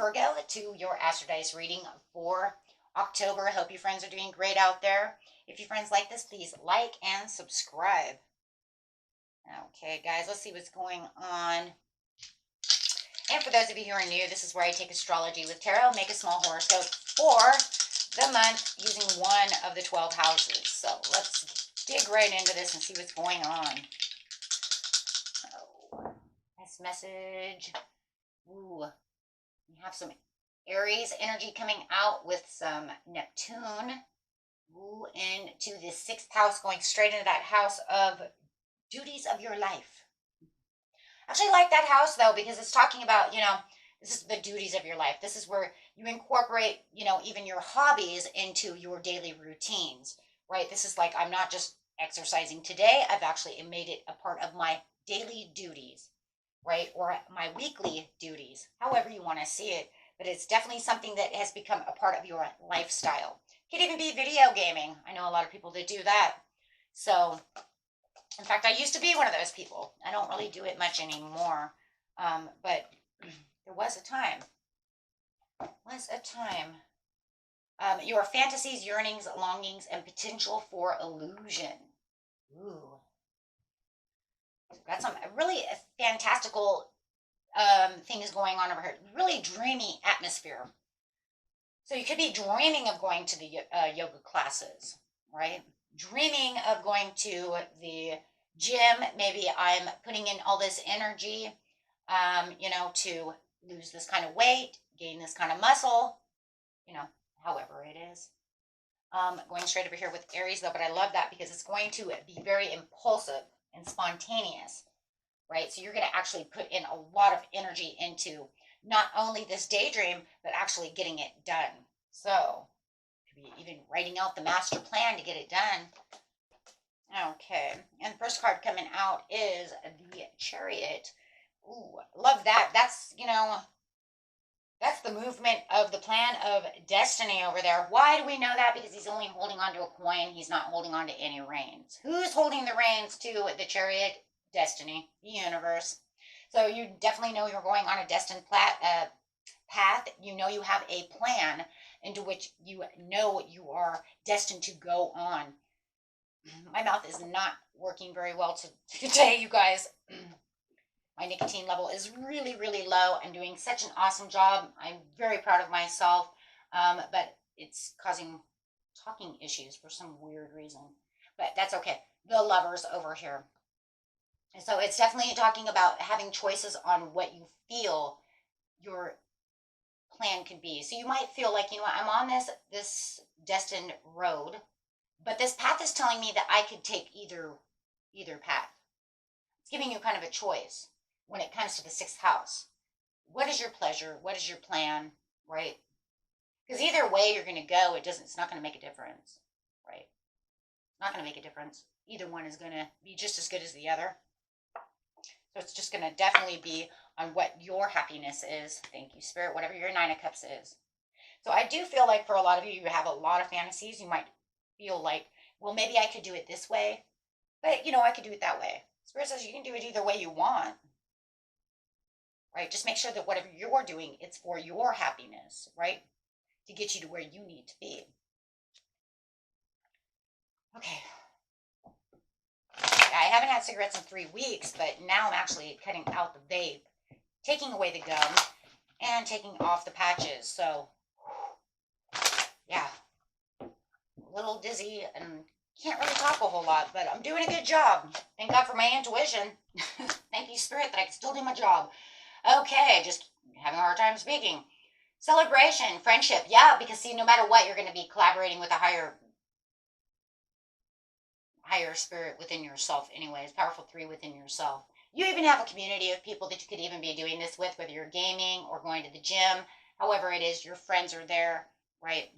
Virgo, to your Astro Dice reading for October. Hope you friends are doing great out there. If you friends like this, please like and subscribe. Okay, guys, let's see what's going on. And for those of you who are new, this is where I take astrology with tarot, make a small horoscope for the month using one of the 12 houses. So let's dig right into this and see what's going on. Oh, nice message. Ooh, we have some Aries energy coming out with some Neptune. Ooh, into the 6th house, going straight into that house of duties of your life. I actually like that house though, because it's talking about, this is the duties of your life. This is where you incorporate, even your hobbies into your daily routines, right? This is like, I'm not just exercising today. I've actually made it a part of my daily duties, right? Or my weekly duties, however you want to see it. But it's definitely something that has become a part of your lifestyle. Could even be video gaming. I know a lot of people that do that. So, in fact, I used to be one of those people. I don't really do it much anymore. But there was a time. Your fantasies, yearnings, longings, and potential for illusion. Ooh. Got some really fantastical things going on over here. Really dreamy atmosphere. So you could be dreaming of going to the yoga classes, right? Dreaming of going to the gym. Maybe I'm putting in all this energy, to lose this kind of weight, gain this kind of muscle, however it is. Going straight over here with Aries though, but I love that because it's going to be very impulsive and spontaneous, right? So you're going to actually put in a lot of energy into not only this daydream, but actually getting it done. So, could be even writing out the master plan to get it done. Okay, and the first card coming out is the Chariot. Ooh, love that. That's, that's the movement of the plan of destiny over there. Why do we know that? Because he's only holding on to a coin. He's not holding on to any reins. Who's holding the reins to the Chariot? Destiny, the universe. So you definitely know you're going on a destined path. You know you have a plan into which you know you are destined to go on. My mouth is not working very well today, you guys. My nicotine level is really, really low. I'm doing such an awesome job. I'm very proud of myself, but it's causing talking issues for some weird reason. But that's okay. The Lovers over here. So it's definitely talking about having choices on what you feel your plan could be. So you might feel like, I'm on this destined road, but this path is telling me that I could take either path. It's giving you kind of a choice when it comes to the 6th house. What is your pleasure? What is your plan, right? Because either way you're going to go, it's not going to make a difference, right? It's not going to make a difference. Either one is going to be just as good as the other. So it's just going to definitely be on what your happiness is. Thank you, Spirit. Whatever your 9 of Cups is. So I do feel like for a lot of you, you have a lot of fantasies. You might feel like, well, maybe I could do it this way. But, I could do it that way. Spirit says you can do it either way you want. Right? Just make sure that whatever you're doing, it's for your happiness, right? To get you to where you need to be. Okay. I haven't had cigarettes in 3 weeks, but now I'm actually cutting out the vape, taking away the gum, and taking off the patches. So, yeah, a little dizzy and can't really talk a whole lot, but I'm doing a good job. Thank God for my intuition. Thank you, Spirit, that I can still do my job. Okay, just having a hard time speaking. Celebration, friendship, yeah, because see, no matter what, you're going to be collaborating with a higher spirit within yourself anyways, powerful 3 within yourself. You even have a community of people that you could even be doing this with, whether you're gaming or going to the gym, however it is, your friends are there, right?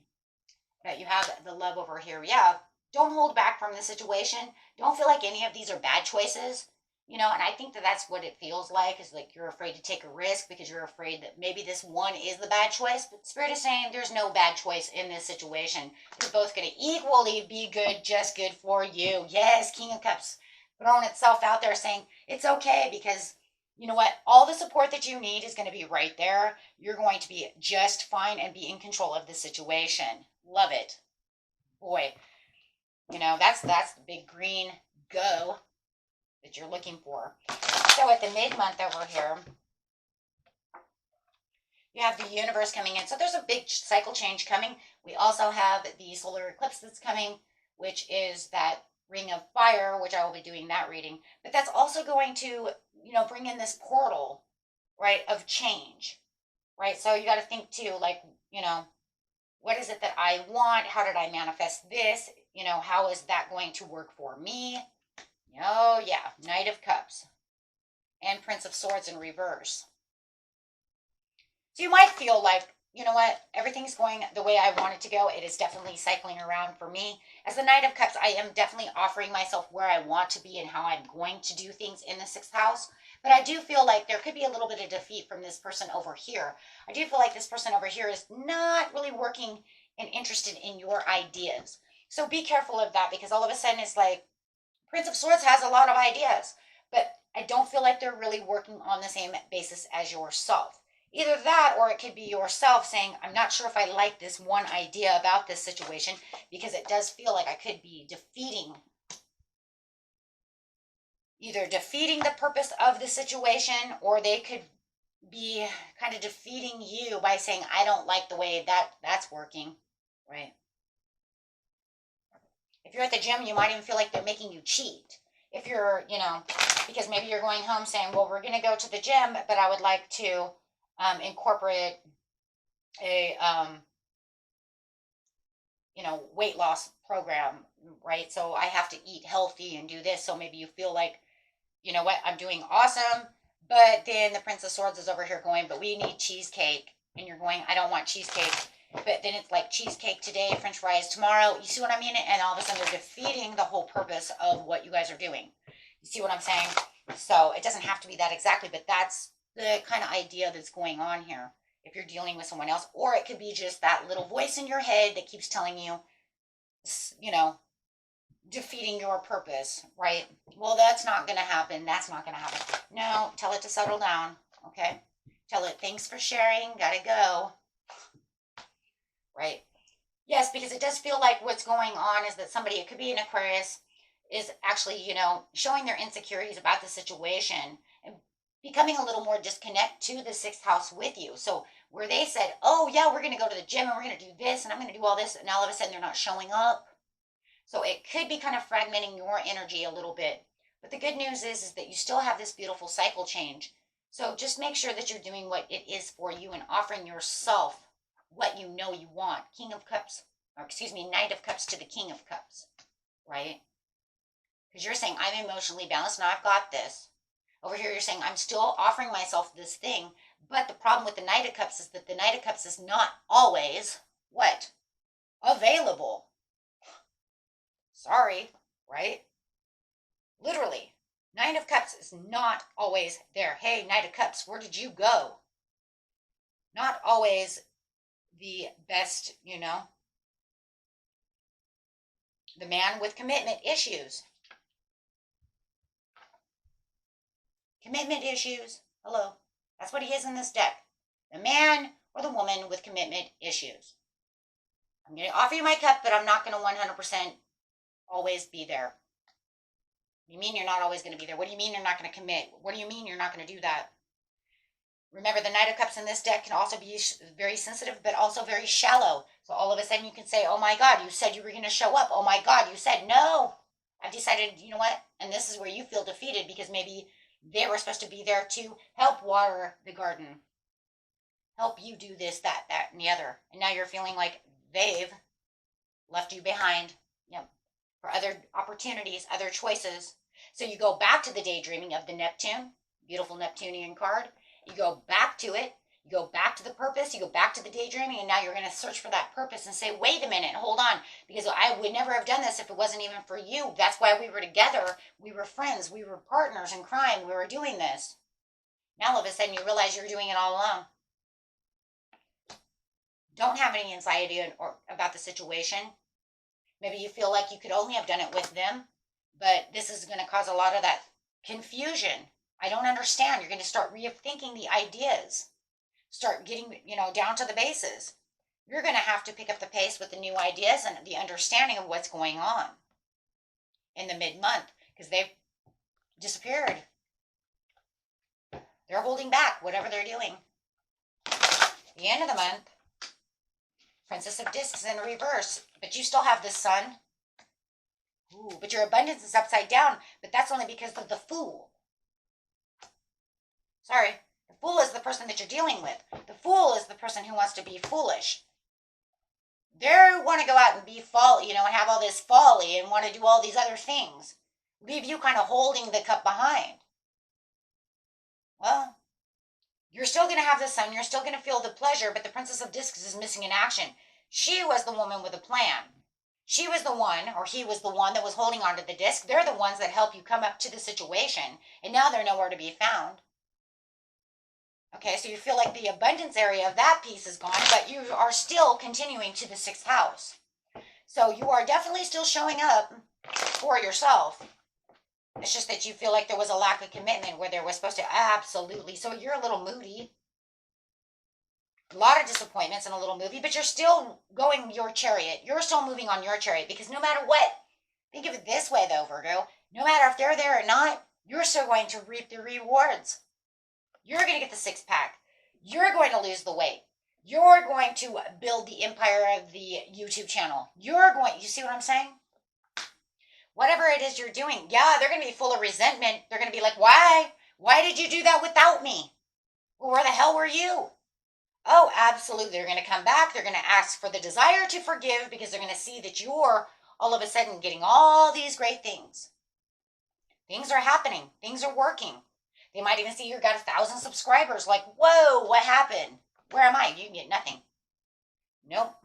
But you have the love over here. Yeah, don't hold back from the situation. Don't feel like any of these are bad choices, and I think that that's what it feels like, is like you're afraid to take a risk because you're afraid that maybe this one is the bad choice. But Spirit is saying there's no bad choice in this situation. You're both going to equally be good, just good for you. Yes, King of Cups throwing itself out there saying it's okay because, you know what? All the support that you need is going to be right there. You're going to be just fine and be in control of the situation. Love it. Boy, you know, that's the big green go that you're looking for. So at the mid-month over here, you have the universe coming in. So there's a big cycle change coming. We also have the solar eclipse that's coming, which is that ring of fire, which I will be doing that reading. But that's also going to, you know, bring in this portal, right, of change, right? So you got to think too, like, you know, what is it that I want? How did I manifest this? You know, how is that going to work for me? Oh, yeah, Knight of Cups and Prince of Swords in reverse. So you might feel like, you know what, everything's going the way I want it to go. It is definitely cycling around for me. As the Knight of Cups, I am definitely offering myself where I want to be and how I'm going to do things in the sixth house. But I do feel like there could be a little bit of defeat from this person over here. I do feel like this person over here is not really working and interested in your ideas. So be careful of that, because all of a sudden it's like Prince of Swords has a lot of ideas, but I don't feel like they're really working on the same basis as yourself. Either that, or it could be yourself saying, I'm not sure if I like this one idea about this situation, because it does feel like I could be either defeating the purpose of the situation, or they could be kind of defeating you by saying, I don't like the way that's working, right? If you're at the gym, you might even feel like they're making you cheat. If you're, you know, because maybe you're going home saying, well, we're going to go to the gym, but I would like to incorporate a, you know, weight loss program, right? So I have to eat healthy and do this. So maybe you feel like, you know what, I'm doing awesome. But then the Prince of Swords is over here going, but we need cheesecake. And you're going, I don't want cheesecake. But then it's like cheesecake today, French fries tomorrow. You see what I mean? And all of a sudden they're defeating the whole purpose of what you guys are doing. You see what I'm saying? So it doesn't have to be that exactly, but that's the kind of idea that's going on here if you're dealing with someone else. Or it could be just that little voice in your head that keeps telling you, you know, defeating your purpose, right? Well, that's not going to happen. That's not going to happen. No, tell it to settle down, okay? Tell it, thanks for sharing, gotta go, right? Yes, because it does feel like what's going on is that somebody, it could be an Aquarius, is actually, you know, showing their insecurities about the situation and becoming a little more disconnect to the sixth house with you. So where they said, oh yeah, we're going to go to the gym and we're going to do this and I'm going to do all this, and all of a sudden they're not showing up. So it could be kind of fragmenting your energy a little bit. But the good news is that you still have this beautiful cycle change. So just make sure that you're doing what it is for you and offering yourself what you know you want. King of Cups, or excuse me, Knight of Cups to the King of Cups, right? Because you're saying, I'm emotionally balanced. Now I've got this. Over here, you're saying, I'm still offering myself this thing. But the problem with the Knight of Cups is that the Knight of Cups is not always what? Available. Sorry, right? Literally. Nine of Cups is not always there. Hey, Knight of Cups, where did you go? Not always the best, you know. The man with commitment issues. Commitment issues. Hello. That's what he is in this deck. The man or the woman with commitment issues. I'm going to offer you my cup, but I'm not going to 100% always be there. What do you mean you're not always going to be there? What do you mean you're not going to commit? What do you mean you're not going to do that? Remember, the Knight of Cups in this deck can also be very sensitive, but also very shallow. So all of a sudden you can say, oh my God, you said you were going to show up. Oh my God, you said no. I've decided, you know what? And this is where you feel defeated because maybe they were supposed to be there to help water the garden. Help you do this, that, and the other. And now you're feeling like they've left you behind. Yep. For other opportunities, other choices. So you go back to the daydreaming of the Neptune, beautiful Neptunian card. You go back to it. You go back to the purpose. You go back to the daydreaming, and now you're going to search for that purpose and say, wait a minute, hold on, because I would never have done this if it wasn't even for you. That's why we were together. We were friends. We were partners in crime. We were doing this. Now all of a sudden you realize you're doing it all alone. Don't have any anxiety about the situation. Maybe you feel like you could only have done it with them, but this is going to cause a lot of that confusion I don't understand. You're going to start rethinking the ideas. Start getting, down to the bases. You're going to have to pick up the pace with the new ideas and the understanding of what's going on in the mid-month because they've disappeared. They're holding back whatever they're doing. The end of the month, Princess of Discs in reverse, but you still have the Sun. Ooh, but your abundance is upside down, but that's only because of the Fool. Sorry, the Fool is the person that you're dealing with. The Fool is the person who wants to be foolish. They want to go out and be and have all this folly and want to do all these other things. Leave you kind of holding the cup behind. Well, you're still going to have the Sun. You're still going to feel the pleasure, but the Princess of Discs is missing in action. She was the woman with a plan. She was the one, or he was the one that was holding onto the disc. They're the ones that help you come up to the situation, and now they're nowhere to be found. Okay, so you feel like the abundance area of that piece is gone, but you are still continuing to the 6th house. So you are definitely still showing up for yourself. It's just that you feel like there was a lack of commitment where there was supposed to absolutely. So you're a little moody. A lot of disappointments and a little moody, but you're still going your chariot. You're still moving on your chariot because no matter what, think of it this way though, Virgo, no matter if they're there or not, you're still going to reap the rewards. You're going to get the 6-pack. You're going to lose the weight. You're going to build the empire of the YouTube channel. You see what I'm saying? Whatever it is you're doing, yeah, they're going to be full of resentment. They're going to be like, why? Why did you do that without me? Well, where the hell were you? Oh, absolutely. They're going to come back. They're going to ask for the desire to forgive because they're going to see that you're all of a sudden getting all these great things. Things are happening. Things are working. They might even see you got 1,000 subscribers. Like, whoa, what happened? Where am I? You can get nothing. Nope.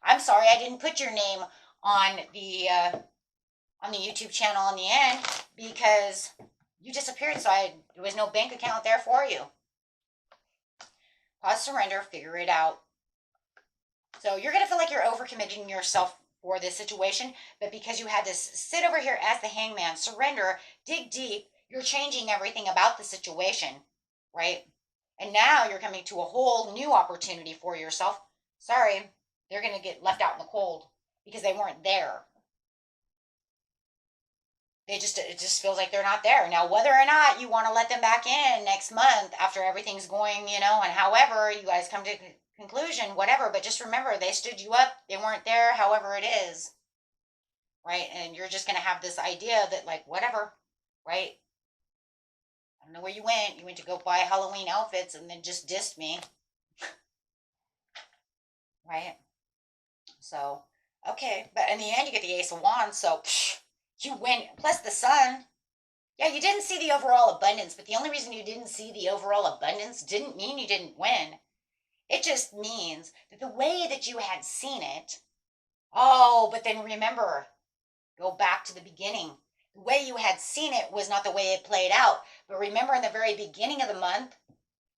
I'm sorry, I didn't put your name on the YouTube channel in the end because you disappeared. So there was no bank account there for you. Pause, surrender, figure it out. So you're going to feel like you're overcommitting yourself for this situation, but because you had to sit over here as the hangman, surrender, dig deep, you're changing everything about the situation, right? And now you're coming to a whole new opportunity for yourself. Sorry, they're going to get left out in the cold because they weren't there. It just feels like they're not there. Now, whether or not you want to let them back in next month after everything's going, and however you guys come to a conclusion, whatever, but just remember, they stood you up. They weren't there, however it is, right? And you're just going to have this idea that, like, whatever, right? I don't know where you went. You went to go buy Halloween outfits and then just dissed me, right? So, okay, but in the end, you get the Ace of Wands, so you win, plus the Sun. Yeah, you didn't see the overall abundance, but the only reason you didn't see the overall abundance didn't mean you didn't win. It just means that the way that you had seen it, but then remember, go back to the beginning. The way you had seen it was not the way it played out. But remember, in the very beginning of the month,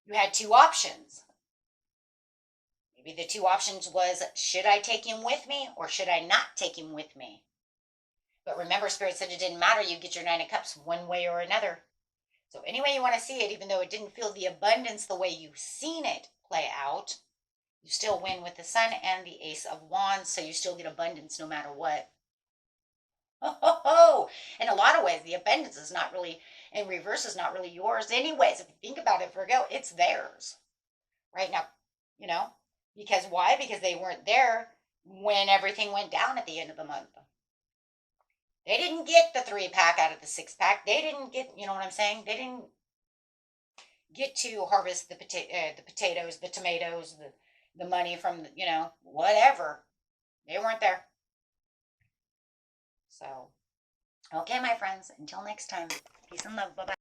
you had 2 options. Maybe the 2 options was, should I take him with me or should I not take him with me? But remember, Spirit said it didn't matter. You get your 9 of Cups one way or another. So any way you want to see it, even though it didn't feel the abundance the way you've seen it play out, you still win with the Sun and the Ace of Wands. So you still get abundance no matter what. In a lot of ways, the abundance is not really, in reverse, is not really yours. Anyways, if you think about it, Virgo, it's theirs. Right now, because why? Because they weren't there when everything went down at the end of the month. They didn't get the 3-pack out of the 6-pack. They didn't get, you know what I'm saying? They didn't get to harvest the potatoes, the tomatoes, the money from, whatever. They weren't there. So, okay, my friends, until next time, peace and love. Bye-bye.